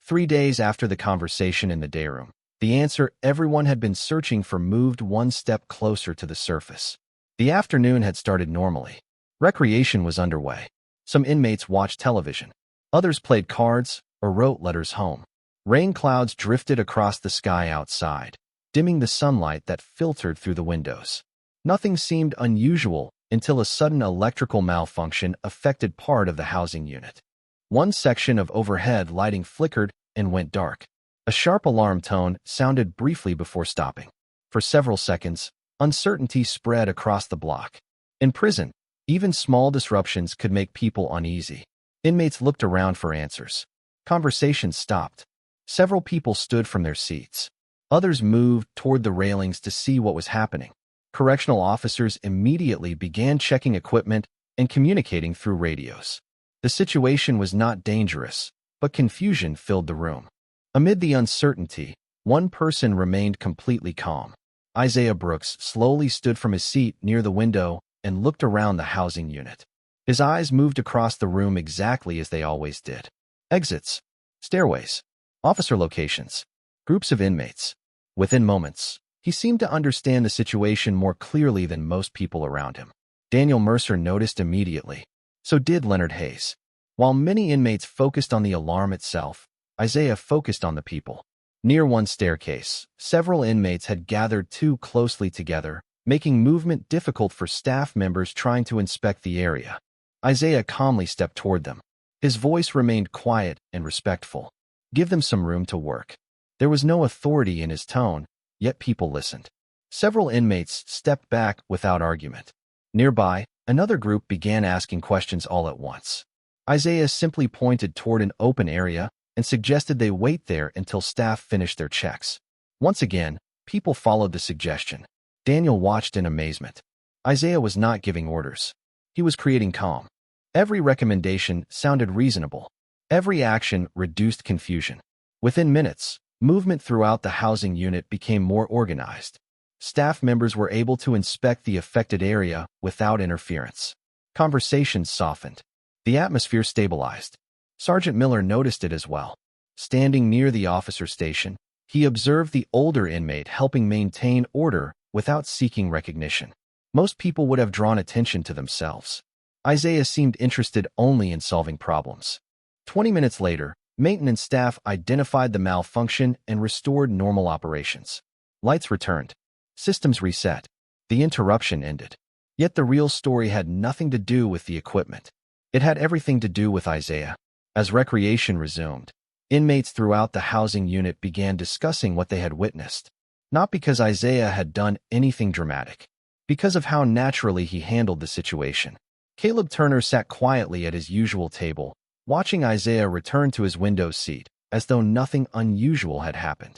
A: 3 days after the conversation in the day room, the answer everyone had been searching for moved one step closer to the surface. The afternoon had started normally. Recreation was underway. Some inmates watched television. Others played cards or wrote letters home. Rain clouds drifted across the sky outside, dimming the sunlight that filtered through the windows. Nothing seemed unusual until a sudden electrical malfunction affected part of the housing unit. One section of overhead lighting flickered and went dark. A sharp alarm tone sounded briefly before stopping. For several seconds, uncertainty spread across the block. In prison, even small disruptions could make people uneasy. Inmates looked around for answers. Conversations stopped. Several people stood from their seats. Others moved toward the railings to see what was happening. Correctional officers immediately began checking equipment and communicating through radios. The situation was not dangerous, but confusion filled the room. Amid the uncertainty, one person remained completely calm. Isaiah Brooks slowly stood from his seat near the window and looked around the housing unit. His eyes moved across the room exactly as they always did. Exits, stairways, officer locations, groups of inmates. Within moments, he seemed to understand the situation more clearly than most people around him. Daniel Mercer noticed immediately. So did Leonard Hayes. While many inmates focused on the alarm itself, Isaiah focused on the people. Near one staircase, several inmates had gathered too closely together, making movement difficult for staff members trying to inspect the area. Isaiah calmly stepped toward them. His voice remained quiet and respectful. Give them some room to work. There was no authority in his tone, yet people listened. Several inmates stepped back without argument. Nearby, another group began asking questions all at once. Isaiah simply pointed toward an open area and suggested they wait there until staff finished their checks. Once again, people followed the suggestion. Daniel watched in amazement. Isaiah was not giving orders. He was creating calm. Every recommendation sounded reasonable. Every action reduced confusion. Within minutes, movement throughout the housing unit became more organized. Staff members were able to inspect the affected area without interference. Conversations softened. The atmosphere stabilized. Sergeant Miller noticed it as well. Standing near the officer station, he observed the older inmate helping maintain order without seeking recognition. Most people would have drawn attention to themselves. Isaiah seemed interested only in solving problems. 20 minutes later, maintenance staff identified the malfunction and restored normal operations. Lights returned. Systems reset. The interruption ended. Yet the real story had nothing to do with the equipment. It had everything to do with Isaiah. As recreation resumed, inmates throughout the housing unit began discussing what they had witnessed. Not because Isaiah had done anything dramatic, because of how naturally he handled the situation. Caleb Turner sat quietly at his usual table, watching Isaiah return to his window seat, as though nothing unusual had happened.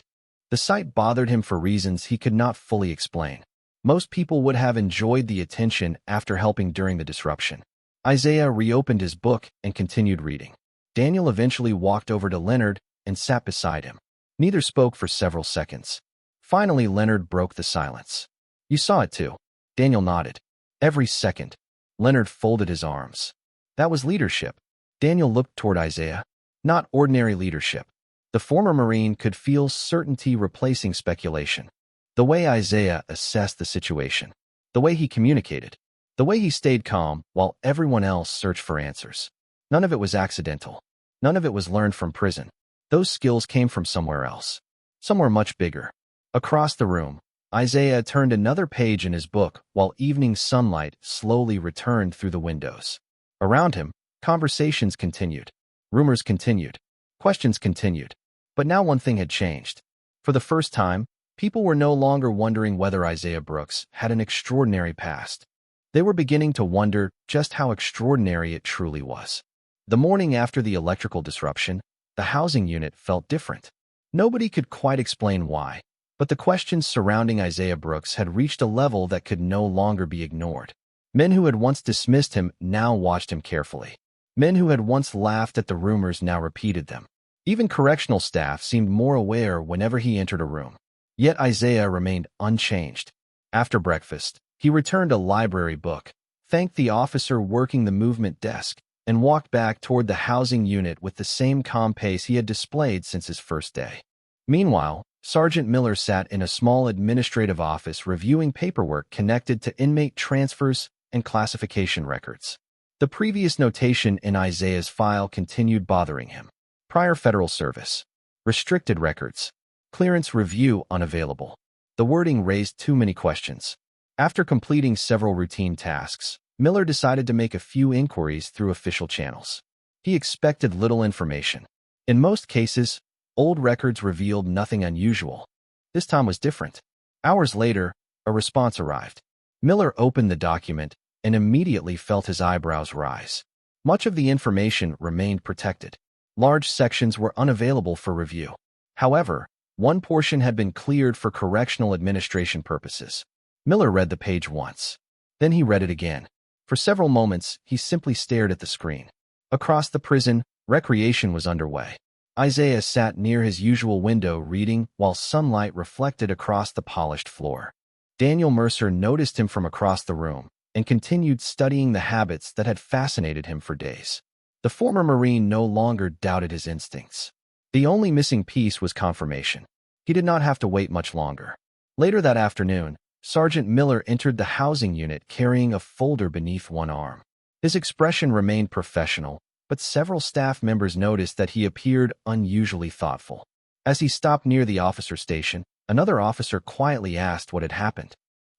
A: The sight bothered him for reasons he could not fully explain. Most people would have enjoyed the attention after helping during the disruption. Isaiah reopened his book and continued reading. Daniel eventually walked over to Leonard and sat beside him. Neither spoke for several seconds. Finally, Leonard broke the silence. You saw it too. Daniel nodded. Every second. Leonard folded his arms. That was leadership. Daniel looked toward Isaiah. Not ordinary leadership. The former Marine could feel certainty replacing speculation. The way Isaiah assessed the situation. The way he communicated. The way he stayed calm while everyone else searched for answers. None of it was accidental. None of it was learned from prison. Those skills came from somewhere else. Somewhere much bigger. Across the room, Isaiah turned another page in his book while evening sunlight slowly returned through the windows. Around him, conversations continued. Rumors continued. Questions continued. But now one thing had changed. For the first time, People were no longer wondering whether Isaiah Brooks had an extraordinary past. They were beginning to wonder just how extraordinary it truly was. The morning after the electrical disruption, the housing unit felt different. Nobody could quite explain why, but the questions surrounding Isaiah Brooks had reached a level that could no longer be ignored. Men who had once dismissed him now watched him carefully. Men who had once laughed at the rumors now repeated them. Even correctional staff seemed more aware whenever he entered a room. Yet Isaiah remained unchanged. After breakfast, he returned a library book, thanked the officer working the movement desk, and walked back toward the housing unit with the same calm pace he had displayed since his first day. Meanwhile, Sergeant Miller sat in a small administrative office reviewing paperwork connected to inmate transfers and classification records. The previous notation in Isaiah's file continued bothering him. Prior federal service. Restricted records. Clearance review unavailable. The wording raised too many questions. After completing several routine tasks, Miller decided to make a few inquiries through official channels. He expected little information. In most cases, old records revealed nothing unusual. This time was different. Hours later, a response arrived. Miller opened the document and immediately felt his eyebrows rise. Much of the information remained protected. Large sections were unavailable for review. However, one portion had been cleared for correctional administration purposes. Miller read the page once. Then he read it again. For several moments, he simply stared at the screen. Across the prison, recreation was underway. Isaiah sat near his usual window reading while sunlight reflected across the polished floor. Daniel Mercer noticed him from across the room and continued studying the habits that had fascinated him for days. The former Marine no longer doubted his instincts. The only missing piece was confirmation. He did not have to wait much longer. Later that afternoon, Sergeant Miller entered the housing unit carrying a folder beneath one arm. His expression remained professional, but several staff members noticed that he appeared unusually thoughtful. As he stopped near the officer station, another officer quietly asked what had happened.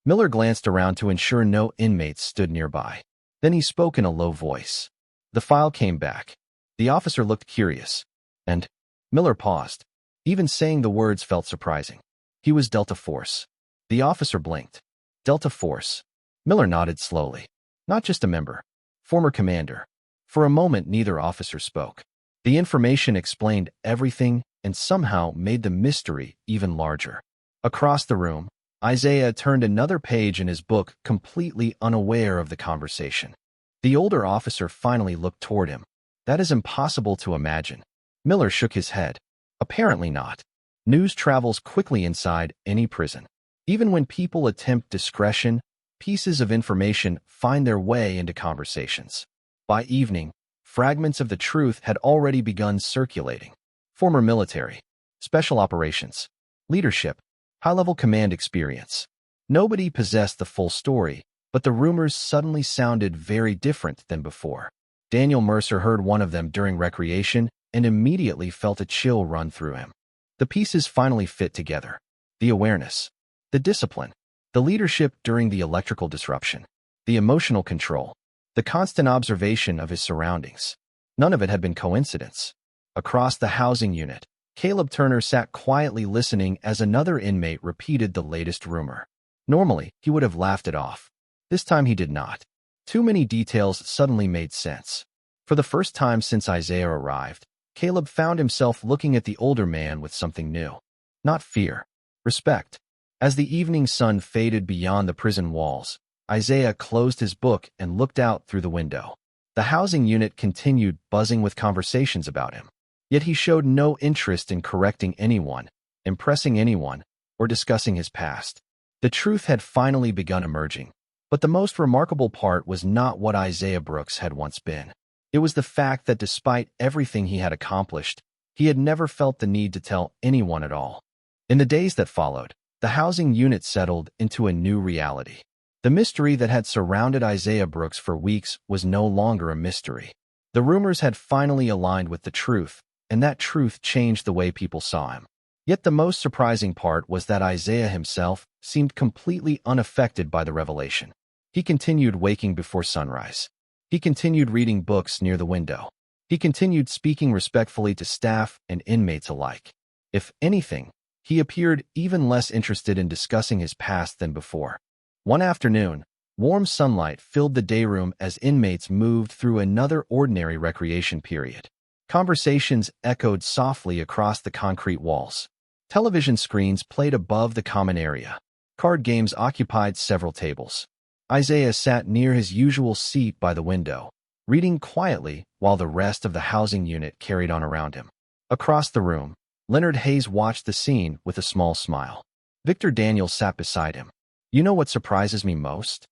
A: Miller glanced around to ensure no inmates stood nearby. Then he spoke in a low voice. The file came back. The officer looked curious. And Miller paused. Even saying the words felt surprising. He was Delta Force. The officer blinked. Delta Force. Miller nodded slowly. Not just a member. Former commander. For a moment, neither officer spoke. The information explained everything and somehow made the mystery even larger. Across the room, Isaiah turned another page in his book, completely unaware of the conversation. The older officer finally looked toward him. That is impossible to imagine. Miller shook his head. Apparently not. News travels quickly inside any prison. Even when people attempt discretion, pieces of information find their way into conversations. By evening, fragments of the truth had already begun circulating. Former military, special operations, leadership, high-level command experience. Nobody possessed the full story, but the rumors suddenly sounded very different than before. Daniel Mercer heard one of them during recreation and immediately felt a chill run through him. The pieces finally fit together. The awareness, the discipline, the leadership during the electrical disruption, the emotional control, the constant observation of his surroundings. None of it had been coincidence. Across the housing unit, Caleb Turner sat quietly listening as another inmate repeated the latest rumor. Normally, he would have laughed it off. This time he did not. Too many details suddenly made sense. For the first time since Isaiah arrived, Caleb found himself looking at the older man with something new. Not fear. Respect. As the evening sun faded beyond the prison walls, Isaiah closed his book and looked out through the window. The housing unit continued buzzing with conversations about him. Yet he showed no interest in correcting anyone, impressing anyone, or discussing his past. The truth had finally begun emerging. But the most remarkable part was not what Isaiah Brooks had once been. It was the fact that despite everything he had accomplished, he had never felt the need to tell anyone at all. In the days that followed, the housing unit settled into a new reality. The mystery that had surrounded Isaiah Brooks for weeks was no longer a mystery. The rumors had finally aligned with the truth, and that truth changed the way people saw him. Yet the most surprising part was that Isaiah himself seemed completely unaffected by the revelation. He continued waking before sunrise. He continued reading books near the window. He continued speaking respectfully to staff and inmates alike. If anything, He appeared even less interested in discussing his past than before. One afternoon, warm sunlight filled the day room as inmates moved through another ordinary recreation period. Conversations echoed softly across the concrete walls. Television screens played above the common area. Card games occupied several tables. Isaiah sat near his usual seat by the window, reading quietly while the rest of the housing unit carried on around him. Across the room, Leonard Hayes watched the scene with a small smile. Victor Daniels sat beside him. "You know what surprises me most?"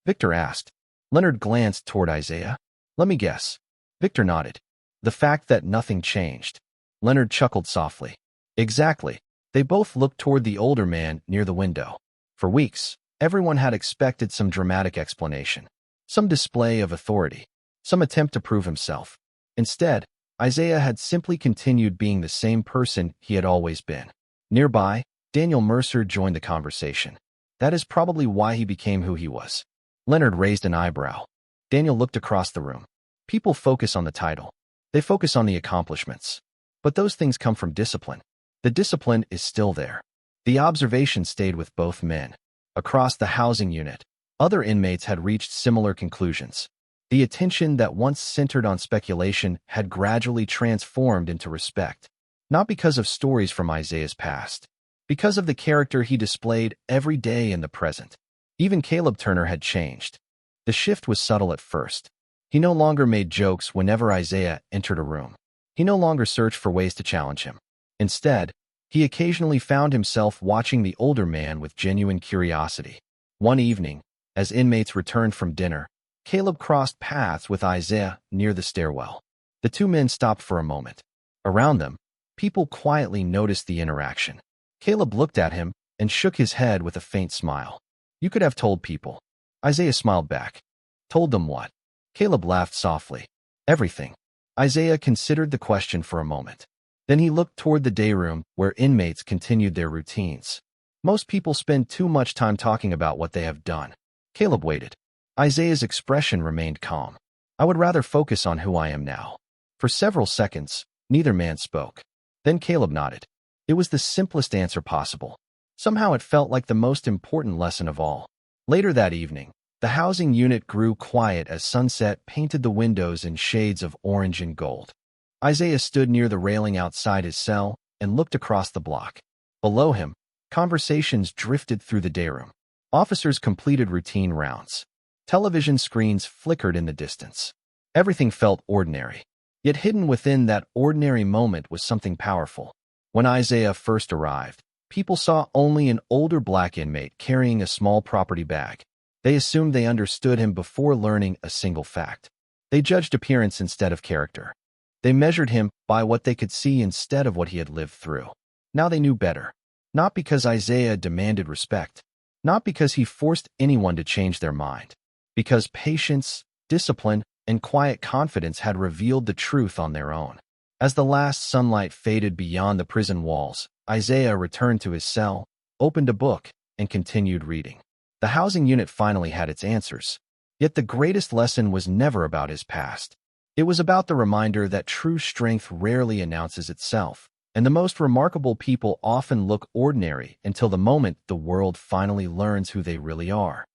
A: Victor asked. Leonard glanced toward Isaiah. "Let me guess." Victor nodded. "The fact that nothing changed." Leonard chuckled softly. "Exactly." They both looked toward the older man near the window. For weeks, everyone had expected some dramatic explanation, some display of authority, some attempt to prove himself. Instead, Isaiah had simply continued being the same person he had always been. Nearby, Daniel Mercer joined the conversation. "That is probably why he became who he was." Leonard raised an eyebrow. Daniel looked across the room. "People focus on the title. They focus on the accomplishments. But those things come from discipline. The discipline is still there." The observation stayed with both men. Across the housing unit, other inmates had reached similar conclusions. The attention that once centered on speculation had gradually transformed into respect, not because of stories from Isaiah's past, because of the character he displayed every day in the present. Even Caleb Turner had changed. The shift was subtle at first. He no longer made jokes whenever Isaiah entered a room. He no longer searched for ways to challenge him. Instead, he occasionally found himself watching the older man with genuine curiosity. One evening, as inmates returned from dinner, Caleb crossed paths with Isaiah near the stairwell. The two men stopped for a moment. Around them, people quietly noticed the interaction. Caleb looked at him and shook his head with a faint smile. "You could have told people." Isaiah smiled back. "Told them what?" Caleb laughed softly. "Everything." Isaiah considered the question for a moment. Then he looked toward the day room where inmates continued their routines. "Most people spend too much time talking about what they have done." Caleb waited. Isaiah's expression remained calm. "I would rather focus on who I am now." For several seconds, neither man spoke. Then Caleb nodded. It was the simplest answer possible. Somehow it felt like the most important lesson of all. Later that evening, the housing unit grew quiet as sunset painted the windows in shades of orange and gold. Isaiah stood near the railing outside his cell and looked across the block. Below him, conversations drifted through the day room. Officers completed routine rounds. Television screens flickered in the distance. Everything felt ordinary. Yet hidden within that ordinary moment was something powerful. When Isaiah first arrived, people saw only an older black inmate carrying a small property bag. They assumed they understood him before learning a single fact. They judged appearance instead of character. They measured him by what they could see instead of what he had lived through. Now they knew better. Not because Isaiah demanded respect. Not because he forced anyone to change their mind. Because patience, discipline, and quiet confidence had revealed the truth on their own. As the last sunlight faded beyond the prison walls, Isaiah returned to his cell, opened a book, and continued reading. The housing unit finally had its answers. Yet the greatest lesson was never about his past. It was about the reminder that true strength rarely announces itself, and the most remarkable people often look ordinary until the moment the world finally learns who they really are.